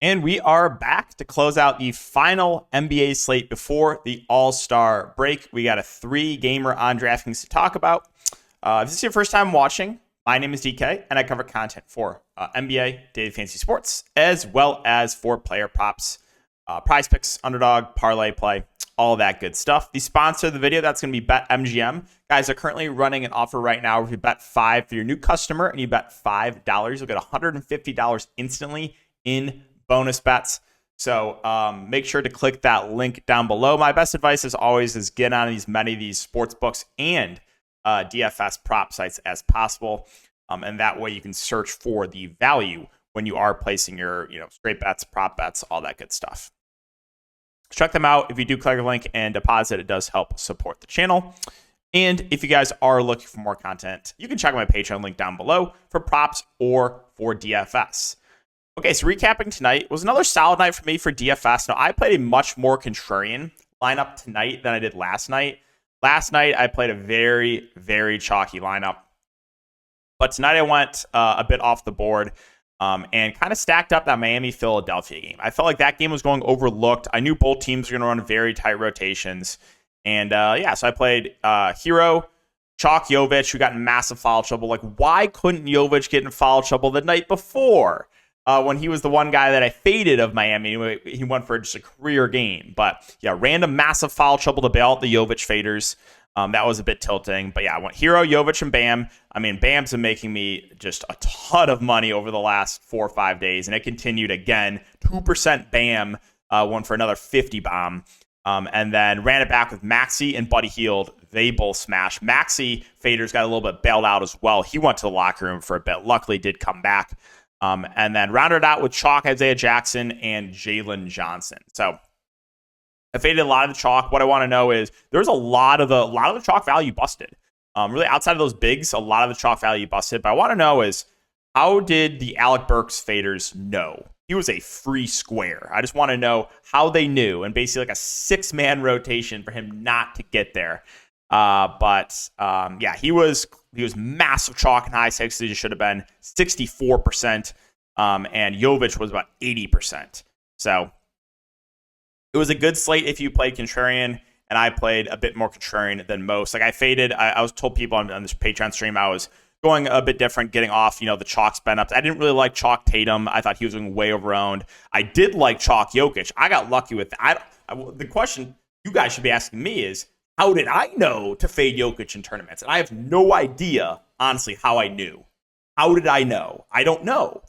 And we are back to close out the final NBA slate before the All-Star break. We got a 3-gamer on DraftKings to talk about. If this is your first time watching, my name is DK, and I cover content for NBA, daily fantasy sports, as well as for player props, prize picks, underdog, parlay play, all that good stuff. The sponsor of the video, that's going to be BetMGM. Guys are currently running an offer right now. If you bet $5 for your new customer and you bet $5, you'll get $150 instantly in bonus bets. So make sure to click that link down below. My best advice, as always, is get on many of these sports books and DFS prop sites as possible. And that way you can search for the value when you are placing your straight bets, prop bets, all that good stuff. Check them out. If you do click the link and deposit, it does help support the channel. And if you guys are looking for more content, you can check my Patreon link down below for props or for DFS. Okay, so recapping tonight was another solid night for me for DFS. Now, I played a much more contrarian lineup tonight than I did last night. Last night, I played a very, very chalky lineup. But tonight, I went a bit off the board and kind of stacked up that Miami-Philadelphia game. I felt like that game was going overlooked. I knew both teams were going to run very tight rotations. And so I played Hero, Chalk Jovic, who got in massive foul trouble. Like, why couldn't Jovic get in foul trouble the night before? When he was the one guy that I faded of Miami. He went for just a career game. But yeah, random massive foul trouble to bail out the Jovic faders. That was a bit tilting. But yeah, I went Hero, Jovic, and Bam. I mean, Bam's been making me just a ton of money over the last 4 or 5 days. And it continued again. 2% Bam won for another 50 bomb. And then ran it back with Maxey and Buddy Hield. They both smashed. Maxey faders got a little bit bailed out as well. He went to the locker room for a bit. Luckily did come back. And then rounded out with Chalk, Isaiah Jackson, and Jalen Johnson. So I faded a lot of the Chalk. What I want to know is there's a lot of the Chalk value busted. Really outside of those bigs, a lot of the Chalk value busted. But I want to know is how did the Alec Burks faders know? He was a free square. I just want to know how they knew, and basically like a 6-man rotation for him not to get there. He was massive Chalk and high sixes. It should have been 64%, and Jovic was about 80%. So it was a good slate if you played contrarian, and I played a bit more contrarian than most. Like I faded. I was told people on this Patreon stream I was going a bit different, getting off, the Chalk spin ups. I didn't really like Chalk Tatum. I thought he was going way overowned. I did like Chalk Jokic. I got lucky with that. The question you guys should be asking me is, how did I know to fade Jokic in tournaments? And I have no idea, honestly, how I knew. How did I know? I don't know.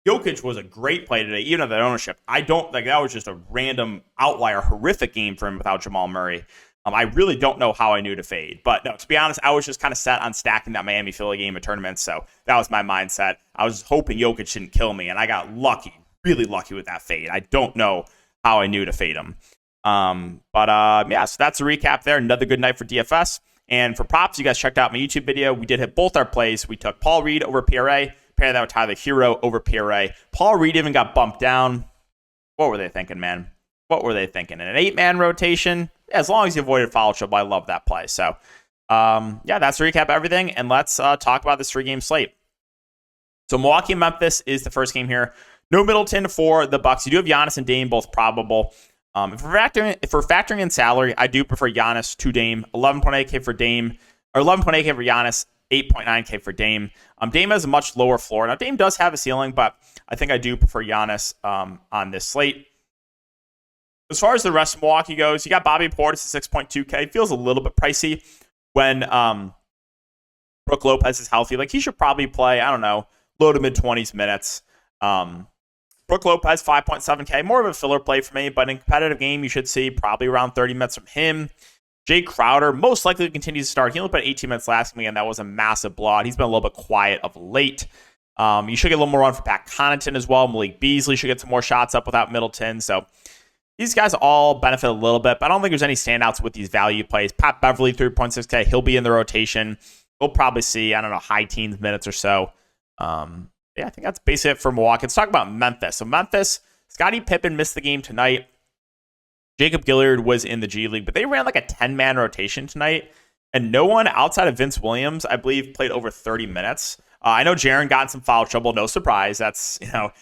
Jokic was a great play today, even at that ownership. I don't like that was just a random outlier, horrific game for him without Jamal Murray. I really don't know how I knew to fade. But no, to be honest, I was just kind of set on stacking that Miami-Philly game in tournaments. So that was my mindset. I was hoping Jokic didn't kill me, and I got lucky, really lucky with that fade. I don't know how I knew to fade him. So that's a recap there. Another good night for DFS. And for props, you guys checked out my YouTube video. We did hit both our plays. We took Paul Reed over PRA, paired that with Tyler Hero over PRA. Paul Reed even got bumped down. What were they thinking, man? What were they thinking? In an 8-man rotation, as long as you avoided foul trouble, I love that play. So, that's a recap of everything. And let's talk about this 3-game slate. So Milwaukee and Memphis is the first game here. No Middleton for the Bucks. You do have Giannis and Dame, both probable. If we're factoring in salary, I do prefer Giannis to Dame. 11.8K for Dame, or 11.8K for Giannis, 8.9K for Dame. Dame has a much lower floor. Now, Dame does have a ceiling, but I think I do prefer Giannis on this slate. As far as the rest of Milwaukee goes, you got Bobby Portis at 6.2K. Feels a little bit pricey when Brook Lopez is healthy. Like, he should probably play, I don't know, low to mid-20s minutes. Brook Lopez, 5.7K. More of a filler play for me, but in a competitive game, you should see probably around 30 minutes from him. Jay Crowder, most likely continues to start. He only put 18 minutes last week, and that was a massive blowout. He's been a little bit quiet of late. You should get a little more run for Pat Connaughton as well. Malik Beasley should get some more shots up without Middleton. So these guys all benefit a little bit, but I don't think there's any standouts with these value plays. Pat Beverly, 3.6K. He'll be in the rotation. We'll probably see, high teens minutes or so. I think that's basically it for Milwaukee. Let's talk about Memphis. So Memphis, Scottie Pippen missed the game tonight. Jacob Gilyard was in the G League, but they ran like a 10-man rotation tonight, and no one outside of Vince Williams, I believe, played over 30 minutes. I know Jaren got in some foul trouble. No surprise. That's,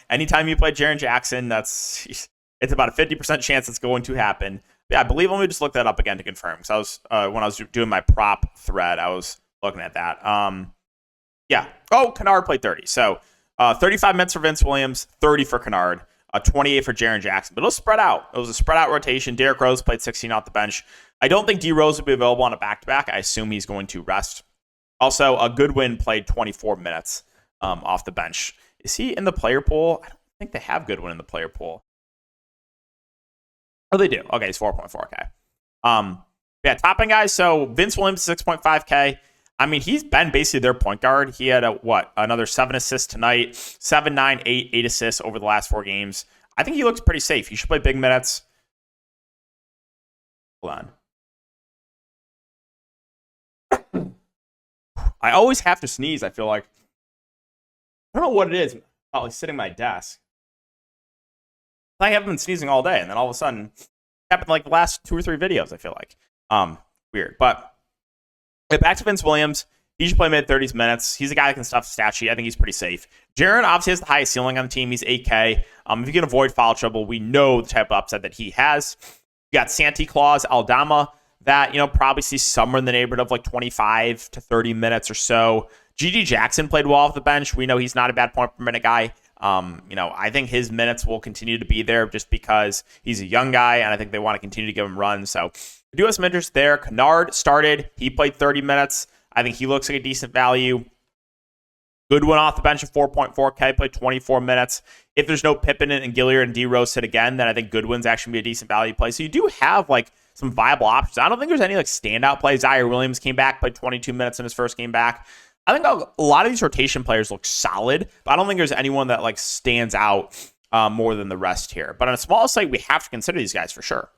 anytime you play Jaren Jackson, it's about a 50% chance it's going to happen. Yeah, I believe. Let me just look that up again to confirm. Because I was when I was doing my prop thread, I was looking at that. Yeah. Oh, Kennard played 30. So 35 minutes for Vince Williams, 30 for Kennard, 28 for Jaren Jackson. But it was spread out. It was a spread out rotation. Derrick Rose played 16 off the bench. I don't think D Rose will be available on a back-to-back. I assume he's going to rest. Also, Goodwin played 24 minutes off the bench. Is he in the player pool? I don't think they have Goodwin in the player pool. Oh, they do. Okay, he's 4.4K. Yeah, top-end guys. So Vince Williams, 6.5K. I mean, he's been basically their point guard. He had another 7 assists tonight, 7, 9, 8 assists over the last 4 games. I think he looks pretty safe. He should play big minutes. Hold on. I always have to sneeze, I feel like. I don't know what it is. Probably sitting at my desk. I haven't been sneezing all day, and then all of a sudden, it happened like the last 2 or 3 videos, I feel like. Weird. But back to Vince Williams. He should play mid-30s minutes. He's a guy that can stuff the stat sheet. I think he's pretty safe. Jaren obviously has the highest ceiling on the team. He's 8K. If you can avoid foul trouble, we know the type of upside that he has. You got Santa Claus Aldama that, probably sees somewhere in the neighborhood of like 25 to 30 minutes or so. G.G. Jackson played well off the bench. We know he's not a bad point per minute guy. I think his minutes will continue to be there just because he's a young guy, and I think they want to continue to give him runs. So we do have some interest there. Kennard started. He played 30 minutes. I think he looks like a decent value. Goodwin off the bench at 4.4K, played 24 minutes. If there's no Pippen and Gilliard and D Rose hit again, then I think Goodwin's actually be a decent value play. So you do have some viable options. I don't think there's any standout plays. Zaire Williams came back, played 22 minutes in his first game back. I think a lot of these rotation players look solid, but I don't think there's anyone that stands out more than the rest here. But on a small slate, we have to consider these guys for sure.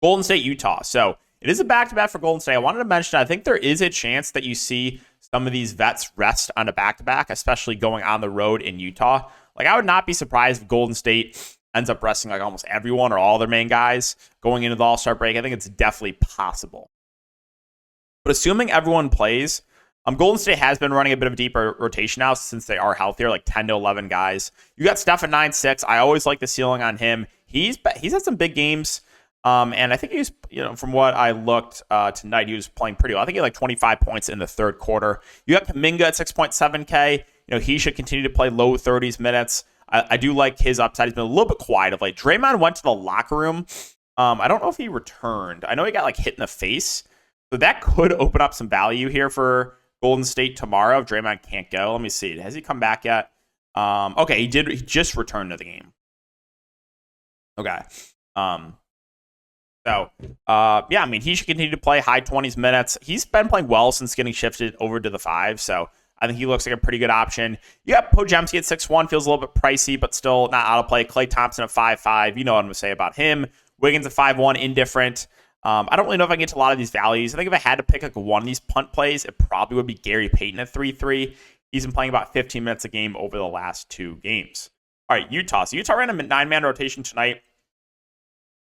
Golden State, Utah. So it is a back-to-back for Golden State. I wanted to mention, I think there is a chance that you see some of these vets rest on a back-to-back, especially going on the road in Utah. I would not be surprised if Golden State ends up resting almost everyone or all their main guys going into the All-Star break. I think it's definitely possible. But assuming everyone plays, Golden State has been running a bit of a deeper rotation now since they are healthier, 10 to 11 guys. You got Steph at 9.6. I always like the ceiling on him. He's had some big games. And I think he was, from what I looked tonight, he was playing pretty well. I think he had 25 points in the third quarter. You got Kuminga at 6.7K. He should continue to play low 30s minutes. I do like his upside. He's been a little bit quiet of late. Draymond went to the locker room. I don't know if he returned. I know he got hit in the face. So that could open up some value here for Golden State tomorrow if Draymond can't go. Let me see. Has he come back yet? Okay, he did. He just returned to the game. Okay. He should continue to play high 20s minutes. He's been playing well since getting shifted over to the 5, so I think he looks like a pretty good option. You got Podziemski at 6'1", feels a little bit pricey, but still not out of play. Klay Thompson at 5'5", you know what I'm going to say about him. Wiggins at 5'1", indifferent. I don't really know if I can get to a lot of these values. I think if I had to pick one of these punt plays, it probably would be Gary Payton at 3'3". He's been playing about 15 minutes a game over the last 2 games. All right, Utah. So Utah ran a 9-man rotation tonight.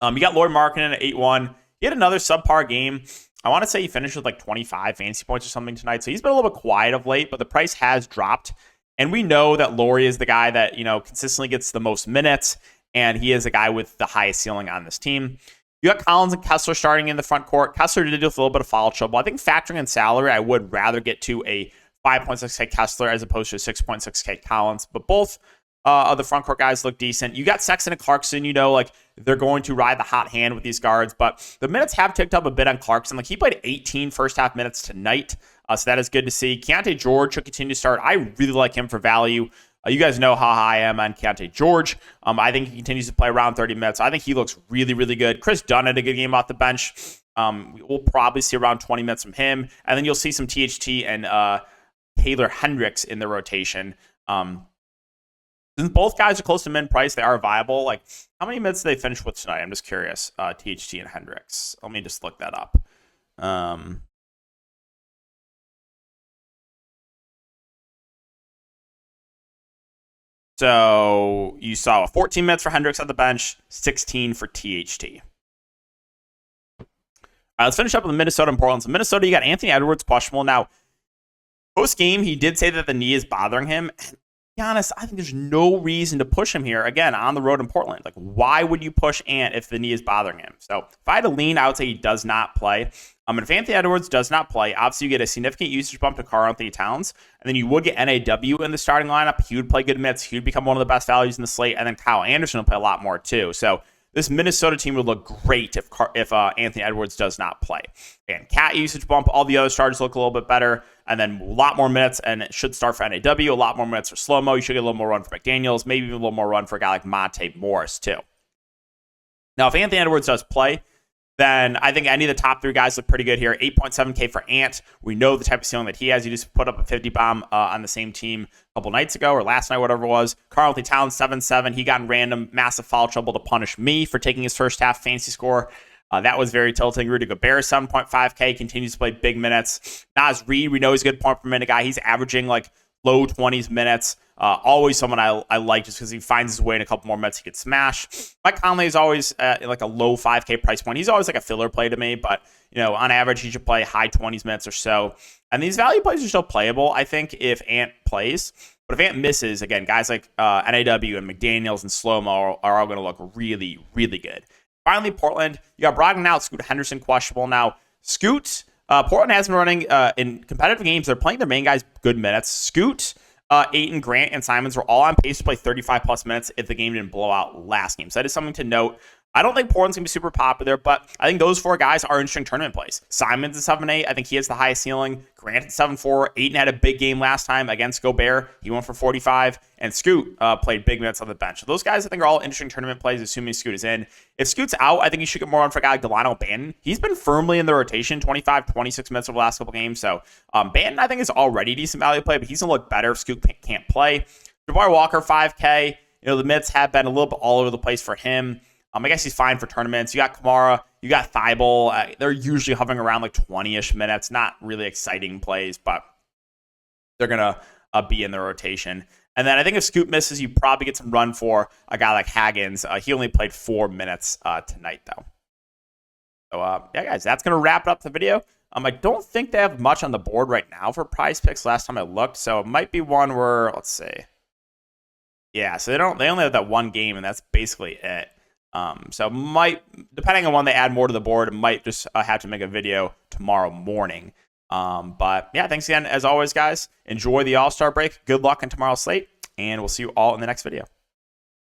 You got Lauri Markkanen at 8'1". He had another subpar game. I want to say he finished with 25 fantasy points or something tonight. So he's been a little bit quiet of late, but the price has dropped. And we know that Lauri is the guy that, consistently gets the most minutes, and he is a guy with the highest ceiling on this team. You got Collins and Kessler starting in the front court. Kessler did deal with a little bit of foul trouble. I think factoring in salary, I would rather get to a 5.6K Kessler as opposed to a 6.6K Collins. But both of the front court guys look decent. You got Sexton and Clarkson, they're going to ride the hot hand with these guards, but the minutes have ticked up a bit on Clarkson. He played 18 first half minutes tonight, so that is good to see. Keontae George should continue to start. I really like him for value. You guys know how high I am on Keontae George. I think he continues to play around 30 minutes. I think he looks really, really good. Chris Dunn had a good game off the bench. We'll probably see around 20 minutes from him, and then you'll see some THT and Taylor Hendricks in the rotation. Since both guys are close to min price, they are viable. How many minutes did they finish with tonight? I'm just curious. THT and Hendricks. Let me just look that up. So you saw 14 minutes for Hendricks on the bench, 16 for THT. Let's finish up with Minnesota and Portland. So Minnesota, you got Anthony Edwards questionable. Now, Post game, he did say that the knee is bothering him. And to be honest, I think there's no reason to push him here. Again, on the road in Portland. Like, why would you push Ant if the knee is bothering him? So if I had to lean, I would say he does not play. And if Anthony Edwards does not play, obviously you get a significant usage bump to Karl-Anthony Towns, and then you would get NAW in the starting lineup. He would play good minutes. He would become one of the best values in the slate, and then Kyle Anderson will play a lot more too. So this Minnesota team would look great if Anthony Edwards does not play. And Cat usage bump, all the other starters look a little bit better, and then a lot more minutes, and it should start for NAW, a lot more minutes for Slow-Mo. You should get a little more run for McDaniels, maybe even a little more run for a guy like Monte Morris too. Now, if Anthony Edwards does play, then I think any of the top 3 guys look pretty good here. 8.7K for Ant. We know the type of ceiling that he has. He just put up a 50 bomb on the same team a couple nights ago or last night, whatever it was. Karl-Anthony Towns, 7-7. He got in random massive foul trouble to punish me for taking his first half fantasy score. That was very tilting. Rudy Gobert, 7.5K, continues to play big minutes. Naz Reid, we know he's a good point per minute guy. He's averaging like low 20s minutes. Always someone I like just because he finds his way in a couple more minutes he could smash. Mike Conley is always like a low 5K price point. He's always like a filler play to me, but on average he should play high 20s minutes or so. And these value plays are still playable, I think, if Ant plays. But if Ant misses, again, guys like NAW and McDaniels and Slow-Mo are all going to look really, really good. Finally, Portland, you got Brogdon out, Scoot Henderson questionable. Now, Scoot, Portland has been running in competitive games. They're playing their main guys good minutes. Scoot, Ayton, Grant, and Simons were all on pace to play 35-plus minutes if the game didn't blow out last game. So that is something to note. I don't think Portland's going to be super popular, but I think those 4 guys are interesting tournament plays. Simons at 7-8. I think he has the highest ceiling. Grant at 7-4. Ayton had a big game last time against Gobert. He went for 45. And Scoot played big minutes on the bench. So those guys, I think, are all interesting tournament plays, assuming Scoot is in. If Scoot's out, I think you should get more on for a guy like Delano Banton. He's been firmly in the rotation, 25, 26 minutes over the last couple games. So Banton, I think, is already decent value play, but he's going to look better if Scoot can't play. Jabari Walker, 5K. The minutes have been a little bit all over the place for him. I guess he's fine for tournaments. You got Kamara, you got Thibault. They're usually hovering around like 20-ish minutes. Not really exciting plays, but they're going to be in the rotation. And then I think if Scoot misses, you probably get some run for a guy like Haggins. He only played 4 minutes tonight, though. So, yeah, guys, that's going to wrap up the video. I don't think they have much on the board right now for prize picks last time I looked. So it might be one where, let's see. Yeah, so they only have that one game, and that's basically it. So might, depending on when they add more to the board, it might just have to make a video tomorrow morning. But yeah, thanks again. As always, guys, enjoy the All-Star break. Good luck in tomorrow's slate, and we'll see you all in the next video.